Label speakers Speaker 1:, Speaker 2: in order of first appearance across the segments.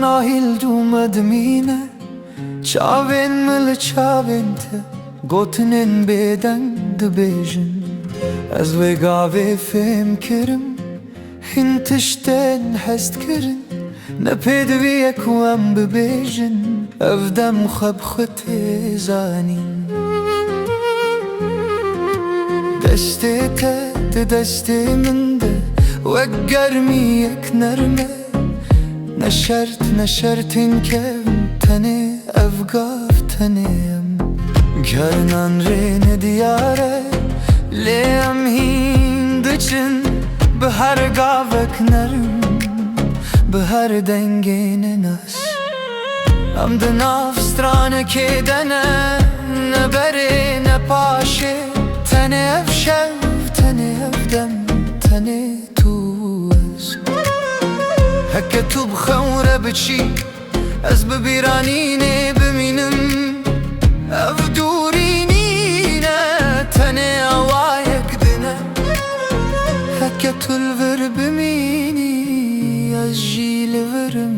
Speaker 1: nahil dumadmine Çavên me li çavên te Gotinên bêdeng dibêjin Ez vê gavê fêm kirim Hin tiştên hest kirin Ne pê diviye ku em bibêjin Ev dem xwe bi xwe tê zanîn Destê te di destê min de Wek germiyek nerme Ne şert ne şertên kevn tenê ev gav tenê em Gernan rê ne diyare lê em hîn diçin Bi her gavek nerim Bi her dengê ne nas Em di nav stranekê de ne Ne berê ne paşê Tenê ev şev tenê ev dem Tenê tu ez Heke tu bi xewre biçî Ez bi bîranînê bimînim Ev dûrînîne tenê awayek dine Heke tu li vir bimînî Ez jî li virim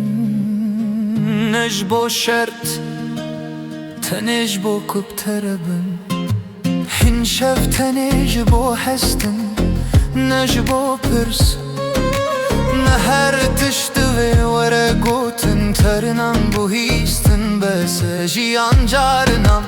Speaker 1: Ne ji bo şert tenê ji bo ku bi te re bin Hin şev tenê ji bo hestin Ne ji bo pirs Ne her tişt divê were gotin Terinan bu hîstin bese jiyan carinan